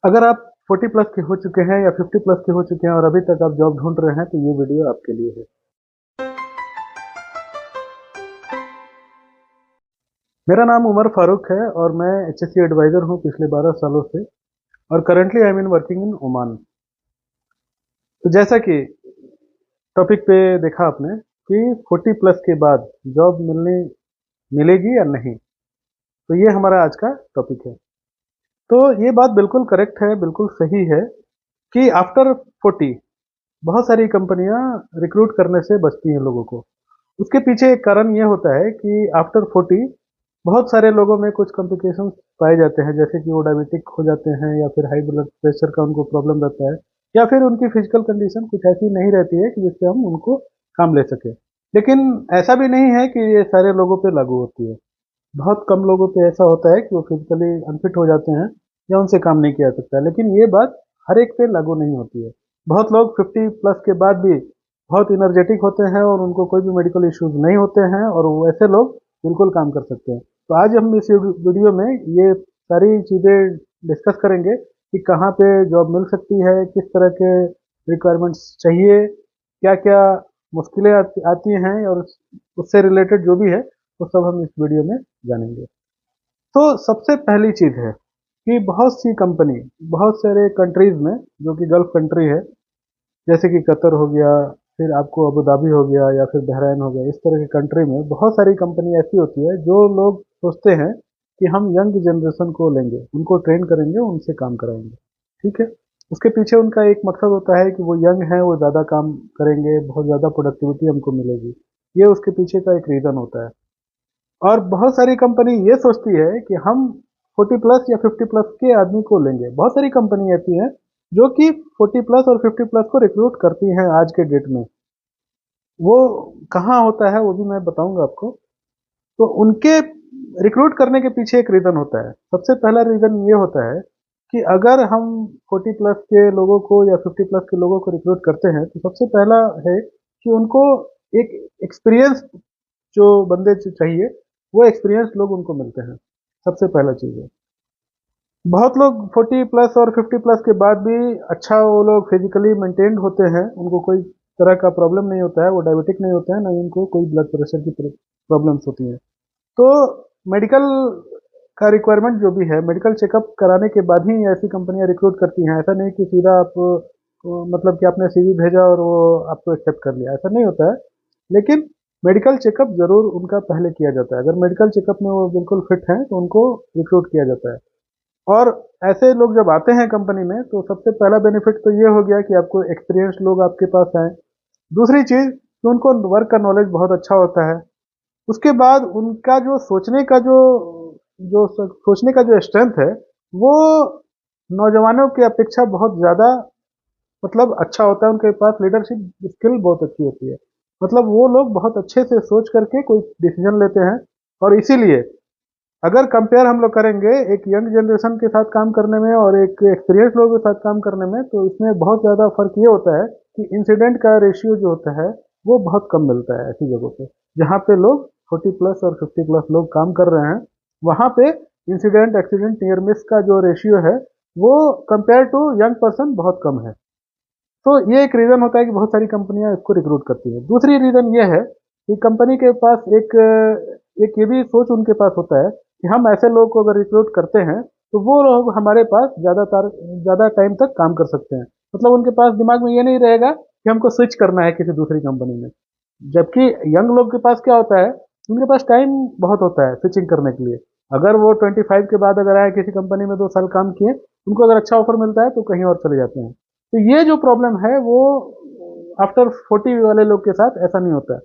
अगर आप 40 प्लस के हो चुके हैं या 50 प्लस के हो चुके हैं और अभी तक आप जॉब ढूंढ रहे हैं तो ये वीडियो आपके लिए है। मेरा नाम उमर फारूक है और मैं एचएससी एडवाइजर हूं पिछले 12 सालों से। और currently I am in working in Oman. तो जैसा कि टॉपिक पे देखा आपने कि 40 प्लस के बाद जॉब मिलेगी या नहीं, तो ये हमारा आज का टॉपिक है। तो ये बात बिल्कुल करेक्ट है, बिल्कुल सही है कि आफ्टर 40 बहुत सारी कंपनियां रिक्रूट करने से बचती हैं लोगों को। उसके पीछे एक कारण ये होता है कि आफ्टर 40 बहुत सारे लोगों में कुछ कॉम्प्लिकेशंस पाए जाते हैं, जैसे कि वो डायबिटिक हो जाते हैं या फिर हाई ब्लड प्रेशर का उनको प्रॉब्लम रहता है, या फिर उनकी फिजिकल कंडीशन कुछ ऐसी नहीं रहती है कि जिससे हम उनको काम ले सकें। लेकिन ऐसा भी नहीं है कि ये सारे लोगों पे लागू होती है। बहुत कम लोगों पे ऐसा होता है कि वो फिजिकली अनफिट हो जाते हैं या उनसे काम नहीं किया जा सकता, लेकिन ये बात हर एक पे लागू नहीं होती है। बहुत लोग 50 प्लस के बाद भी बहुत इनर्जेटिक होते हैं और उनको कोई भी मेडिकल इश्यूज नहीं होते हैं और वैसे लोग बिल्कुल काम कर सकते हैं। तो आज हम इस वीडियो में ये सारी चीज़ें डिस्कस करेंगे कि कहाँ पे जॉब मिल सकती है, किस तरह के रिक्वायरमेंट्स चाहिए, क्या क्या मुश्किलें आती हैं, और उससे रिलेटेड जो भी है वो सब हम इस वीडियो में जानेंगे। तो सबसे पहली चीज़ है कि बहुत सी कंपनी बहुत सारे कंट्रीज में, जो कि गल्फ कंट्री है, जैसे कि कतर हो गया, फिर आपको अबू धाबी हो गया या फिर बहरीन हो गया, इस तरह की कंट्री में बहुत सारी कंपनी ऐसी होती है जो लोग सोचते हैं कि हम यंग जनरेशन को लेंगे, उनको ट्रेन करेंगे, उनसे काम कराएंगे। ठीक है। उसके पीछे उनका एक मकसद होता है कि वो यंग है, वो ज़्यादा काम करेंगे, बहुत ज़्यादा प्रोडक्टिविटी हमको मिलेगी। ये उसके पीछे का एक रीज़न होता है। और बहुत सारी कंपनी ये सोचती है कि हम 40 प्लस या 50 प्लस के आदमी को लेंगे। बहुत सारी कंपनी ऐसी हैं जो कि 40 प्लस और 50 प्लस को रिक्रूट करती हैं आज के डेट में। वो कहाँ होता है वो भी मैं बताऊंगा आपको। तो उनके रिक्रूट करने के पीछे एक रीज़न होता है। सबसे पहला रीज़न ये होता है कि अगर हम 40 प्लस के लोगों को या 50 प्लस के लोगों को रिक्रूट करते हैं तो सबसे पहला है कि उनको एक एक्सपीरियंस जो बंदे चाहिए, वो एक्सपीरियंस लोग उनको मिलते हैं। सबसे पहला चीज़ है। बहुत लोग 40 प्लस और 50 प्लस के बाद भी अच्छा वो लोग फिजिकली मेंटेन्ड होते हैं, उनको कोई तरह का प्रॉब्लम नहीं होता है, वो डायबिटिक नहीं होते हैं, ना ही उनको कोई ब्लड प्रेशर की प्रॉब्लम्स होती हैं। तो मेडिकल का रिक्वायरमेंट जो भी है, मेडिकल चेकअप कराने के बाद ही ऐसी कंपनियां रिक्रूट करती हैं। ऐसा नहीं कि सीधा आप मतलब कि आपने सीवी भेजा और वो आपको एक्सेप्ट कर लिया, ऐसा नहीं होता है। लेकिन मेडिकल चेकअप जरूर उनका पहले किया जाता है। अगर मेडिकल चेकअप में वो बिल्कुल फिट हैं तो उनको रिक्रूट किया जाता है। और ऐसे लोग जब आते हैं कंपनी में तो सबसे पहला बेनिफिट तो ये हो गया कि आपको एक्सपीरियंस लोग आपके पास आए। दूसरी चीज कि उनको वर्क का नॉलेज बहुत अच्छा होता है। उसके बाद उनका जो सोचने का जो सोचने का जो स्ट्रेंथ है, वो नौजवानों की अपेक्षा बहुत ज्यादा मतलब अच्छा होता है। उनके पास लीडरशिप स्किल बहुत अच्छी होती है। मतलब वो लोग बहुत अच्छे से सोच करके कोई डिसीजन लेते हैं। और इसीलिए अगर कंपेयर हम लोग करेंगे एक यंग जनरेशन के साथ काम करने में और एक एक्सपीरियंस लोगों के साथ काम करने में, तो इसमें बहुत ज़्यादा फर्क ये होता है कि इंसिडेंट का रेशियो जो होता है वो बहुत कम मिलता है ऐसी जगहों पे जहाँ पे लोग 40 प्लस और 50 प्लस लोग काम कर रहे हैं। वहाँ पे इंसिडेंट एक्सीडेंट नियर मिस का जो रेशियो है वो कंपेयर टू यंग पर्सन बहुत कम है। तो ये एक रीज़न होता है कि बहुत सारी कंपनियां इसको रिक्रूट करती है। दूसरी रीज़न ये है कि कंपनी के पास एक ये भी सोच उनके पास होता है कि हम ऐसे लोगों को अगर रिक्रूट करते हैं तो वो लोग हमारे पास ज़्यादा टाइम तक काम कर सकते हैं। मतलब उनके पास दिमाग में ये नहीं रहेगा कि हमको स्विच करना है किसी दूसरी कंपनी में। जबकि यंग लोग के पास क्या होता है, उनके पास टाइम बहुत होता है स्विचिंग करने के लिए। अगर वो 25 के बाद अगर आए किसी कंपनी में 2 साल काम किए, उनको अगर अच्छा ऑफर मिलता है तो कहीं और चले जाते हैं। तो ये जो प्रॉब्लम है वो आफ्टर 40 वाले लोग के साथ ऐसा नहीं होता है।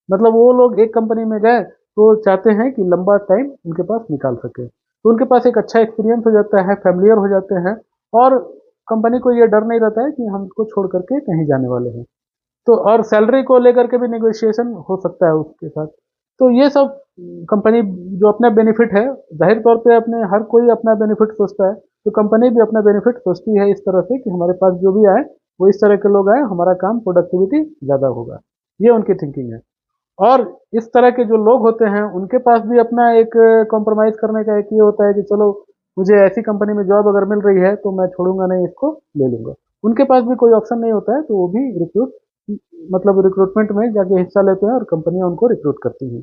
मतलब वो लोग एक कंपनी में गए तो चाहते हैं कि लंबा टाइम उनके पास निकाल सके, तो उनके पास एक अच्छा एक्सपीरियंस हो जाता है, फैमिलियर हो जाते हैं। और कंपनी को ये डर नहीं रहता है कि हम उसको छोड़ करके कहीं जाने वाले हैं। तो और सैलरी को लेकर के भी नेगोशिएशन हो सकता है उसके साथ। तो ये सब कंपनी जो अपना बेनिफिट है, जाहिर तौर पे अपने हर कोई अपना बेनिफिट सोचता है, तो कंपनी भी अपना बेनिफिट सोचती है इस तरह से कि हमारे पास जो भी आए वो इस तरह के लोग आए, हमारा काम प्रोडक्टिविटी ज़्यादा होगा। ये उनकी थिंकिंग है। और इस तरह के जो लोग होते हैं उनके पास भी अपना एक कॉम्प्रोमाइज़ करने का एक ये होता है कि चलो मुझे ऐसी कंपनी में जॉब अगर मिल रही है तो मैं छोड़ूंगा नहीं, इसको ले लूंगा। उनके पास भी कोई ऑप्शन नहीं होता है तो वो भी रिक्रूटमेंट में जाके हिस्सा लेते हैं और कंपनियां उनको रिक्रूट करती हैं।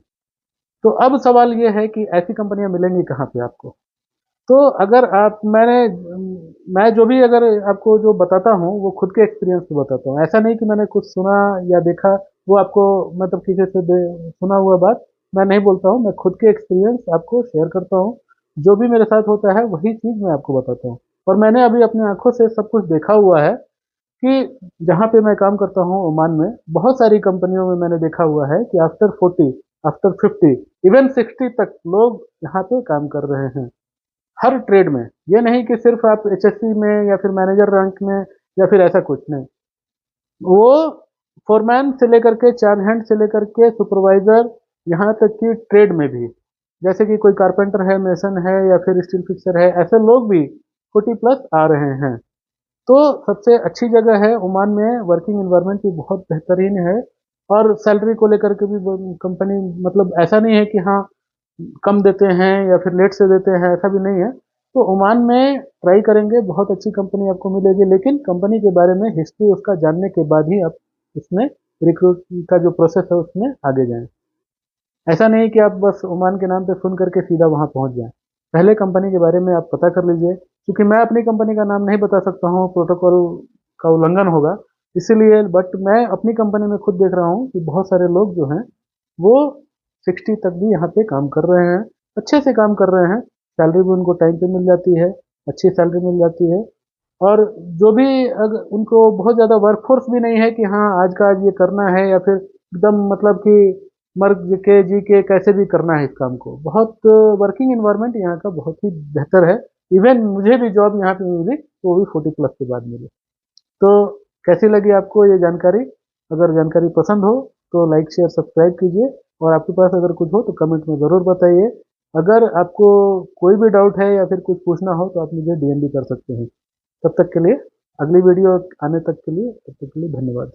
तो अब सवाल ये है कि ऐसी कंपनियां मिलेंगी कहाँ पे आपको। तो अगर आप मैं जो भी अगर आपको जो बताता हूँ वो खुद के एक्सपीरियंस से बताता हूँ। ऐसा नहीं कि मैंने कुछ सुना या देखा, वो आपको मतलब किसी से सुना हुआ बात मैं नहीं बोलता हूँ। मैं खुद के एक्सपीरियंस आपको शेयर करता हूँ। जो भी मेरे साथ होता है वही चीज़ मैं आपको बताता हूँ। और मैंने अभी अपनी आंखों से सब कुछ देखा हुआ है कि जहाँ पे मैं काम करता हूँ ओमान में, बहुत सारी कंपनियों में मैंने देखा हुआ है कि आफ्टर 40, आफ्टर 50, इवन 60 तक लोग यहाँ पे काम कर रहे हैं, हर ट्रेड में। ये नहीं कि सिर्फ आप एचएससी में या फिर मैनेजर रैंक में या फिर ऐसा कुछ नहीं। वो फोरमैन से लेकर के चार हैंड से लेकर के सुपरवाइजर, यहाँ तक कि ट्रेड में भी, जैसे कि कोई कारपेंटर है, मेसन है या फिर स्टील फिक्सर है, ऐसे लोग भी 40 प्लस आ रहे हैं। तो सबसे अच्छी जगह है ओमान में, वर्किंग इन्वायरमेंट भी बहुत बेहतरीन है। और सैलरी को लेकर के भी कंपनी मतलब ऐसा नहीं है कि हाँ कम देते हैं या फिर लेट से देते हैं, ऐसा भी नहीं है। तो ओमान में ट्राई करेंगे, बहुत अच्छी कंपनी आपको मिलेगी, लेकिन कंपनी के बारे में हिस्ट्री उसका जानने के बाद ही आप उसमें रिक्रूट का जो प्रोसेस है उसमें आगे जाएं। ऐसा नहीं कि आप बस ओमान के नाम पे सुन करके सीधा वहां पहुंच जाएं। पहले कंपनी के बारे में आप पता कर लीजिए। क्योंकि मैं अपनी कंपनी का नाम नहीं बता सकता हूँ, प्रोटोकॉल का उल्लंघन होगा, इसीलिए। बट मैं अपनी कंपनी में खुद देख रहा हूँ कि बहुत सारे लोग जो हैं वो 60 तक भी यहाँ पे काम कर रहे हैं, अच्छे से काम कर रहे हैं। सैलरी भी उनको टाइम पे मिल जाती है, अच्छी सैलरी मिल जाती है। और जो भी अगर उनको बहुत ज़्यादा वर्कफोर्स भी नहीं है कि हाँ आज का आज ये करना है, या फिर एकदम मतलब कि मर के जी के कैसे भी करना है इस काम को। बहुत वर्किंग इन्वायरमेंट यहाँ का बहुत ही बेहतर है। इवन मुझे भी जॉब यहाँ पे मिली तो वो भी 40 प्लस के बाद मिली। तो कैसी लगी आपको ये जानकारी? अगर जानकारी पसंद हो तो लाइक शेयर सब्सक्राइब कीजिए, और आपके पास अगर कुछ हो तो कमेंट में ज़रूर बताइए। अगर आपको कोई भी डाउट है या फिर कुछ पूछना हो तो आप मुझे डीएम भी कर सकते हैं। तब तक के लिए, अगली वीडियो आने तक के लिए, तब तक के लिए धन्यवाद।